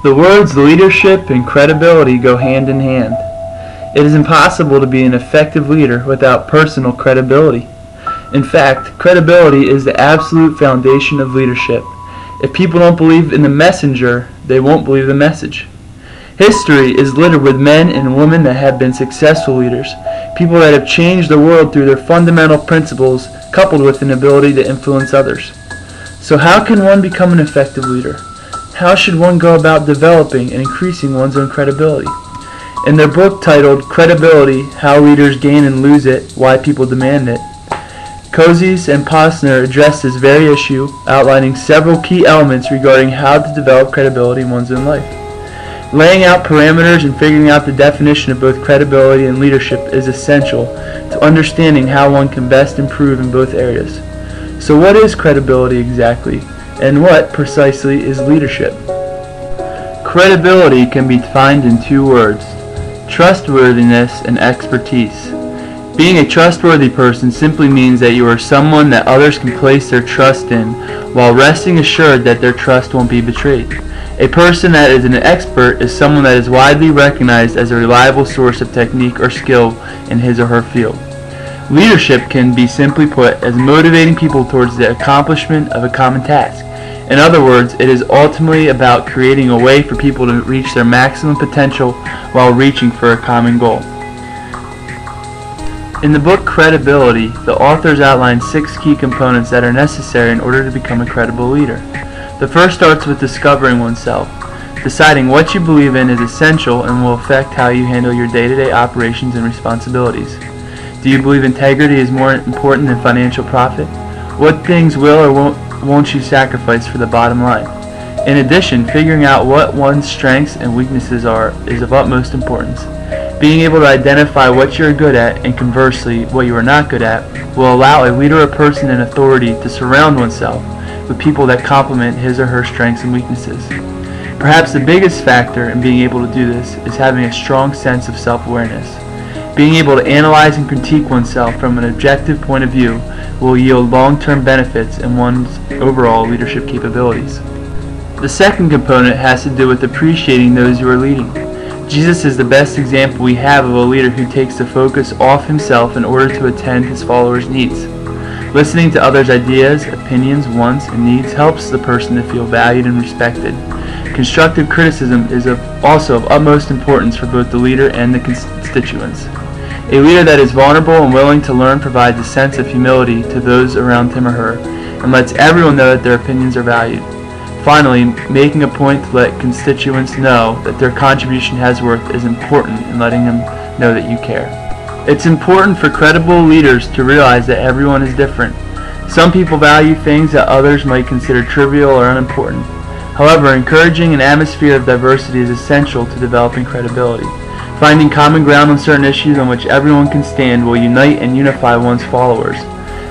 The words leadership and credibility go hand in hand. It is impossible to be an effective leader without personal credibility. In fact, credibility is the absolute foundation of leadership. If people don't believe in the messenger, they won't believe the message. History is littered with men and women that have been successful leaders, people that have changed the world through their fundamental principles coupled with an ability to influence others. So how can one become an effective leader? How should one go about developing and increasing one's own credibility? In their book titled Credibility, How Leaders Gain and Lose It, Why People Demand It, Kouzes and Posner addressed this very issue, outlining several key elements regarding how to develop credibility in one's own life. Laying out parameters and figuring out the definition of both credibility and leadership is essential to understanding how one can best improve in both areas. So what is credibility exactly, and what precisely is leadership? Credibility can be defined in two words: trustworthiness and expertise. Being a trustworthy person simply means that you are someone that others can place their trust in, while resting assured that their trust won't be betrayed. A person that is an expert is someone that is widely recognized as a reliable source of technique or skill in his or her field. Leadership can be simply put as motivating people towards the accomplishment of a common task. In other words, it is ultimately about creating a way for people to reach their maximum potential while reaching for a common goal. In the book Credibility, the authors outline 6 key components that are necessary in order to become a credible leader. The first starts with discovering oneself. Deciding what you believe in is essential and will affect how you handle your day-to-day operations and responsibilities. Do you believe integrity is more important than financial profit? What things will or won't you sacrifice for the bottom line? In addition, figuring out what one's strengths and weaknesses are is of utmost importance. Being able to identify what you're good at and conversely what you are not good at will allow a leader or person in authority to surround oneself with people that complement his or her strengths and weaknesses. Perhaps the biggest factor in being able to do this is having a strong sense of self-awareness. Being able to analyze and critique oneself from an objective point of view will yield long-term benefits in one's overall leadership capabilities. The second component has to do with appreciating those you are leading. Jesus is the best example we have of a leader who takes the focus off himself in order to attend his followers' needs. Listening to others' ideas, opinions, wants, and needs helps the person to feel valued and respected. Constructive criticism is also of utmost importance for both the leader and the constituents. A leader that is vulnerable and willing to learn provides a sense of humility to those around him or her, and lets everyone know that their opinions are valued. Finally, making a point to let constituents know that their contribution has worth is important in letting them know that you care. It's important for credible leaders to realize that everyone is different. Some people value things that others might consider trivial or unimportant. However, encouraging an atmosphere of diversity is essential to developing credibility. Finding common ground on certain issues on which everyone can stand will unite and unify one's followers.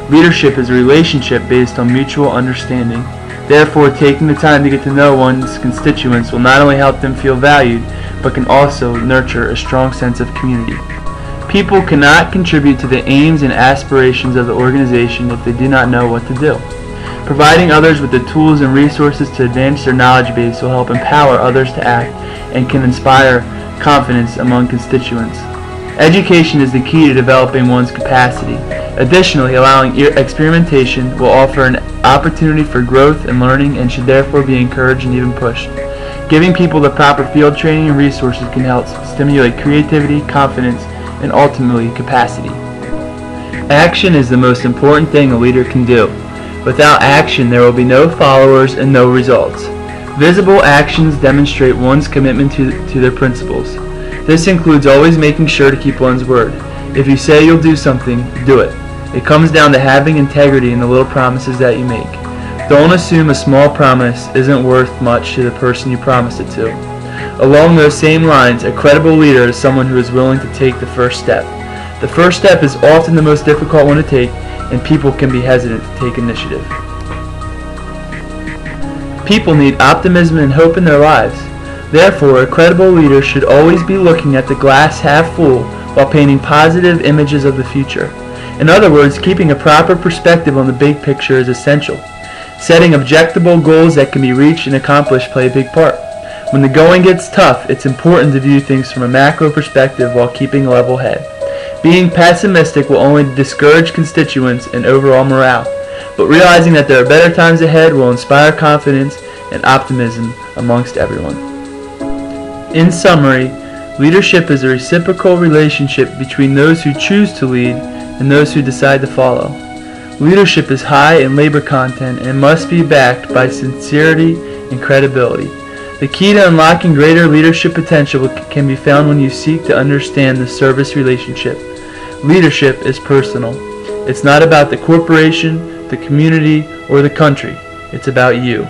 Leadership is a relationship based on mutual understanding. Therefore, taking the time to get to know one's constituents will not only help them feel valued, but can also nurture a strong sense of community. People cannot contribute to the aims and aspirations of the organization if they do not know what to do. Providing others with the tools and resources to advance their knowledge base will help empower others to act and can inspire confidence among constituents. Education is the key to developing one's capacity. Additionally, allowing experimentation will offer an opportunity for growth and learning and should therefore be encouraged and even pushed. Giving people the proper field training and resources can help stimulate creativity, confidence, and ultimately capacity. Action is the most important thing a leader can do. Without action, there will be no followers and no results. Visible actions demonstrate one's commitment to their principles. This includes always making sure to keep one's word. If you say you'll do something, do it. It comes down to having integrity in the little promises that you make. Don't assume a small promise isn't worth much to the person you promised it to. Along those same lines, a credible leader is someone who is willing to take the first step. The first step is often the most difficult one to take, and people can be hesitant to take initiative. People need optimism and hope in their lives. Therefore, a credible leader should always be looking at the glass half full while painting positive images of the future. In other words, keeping a proper perspective on the big picture is essential. Setting objectable goals that can be reached and accomplished play a big part. When the going gets tough, it's important to view things from a macro perspective while keeping a level head. Being pessimistic will only discourage constituents and overall morale, but realizing that there are better times ahead will inspire confidence and optimism amongst everyone. In summary, leadership is a reciprocal relationship between those who choose to lead and those who decide to follow. Leadership is high in labor content and must be backed by sincerity and credibility. The key to unlocking greater leadership potential can be found when you seek to understand the service relationship. Leadership is personal. It's not about the corporation, the community, or the country. It's about you.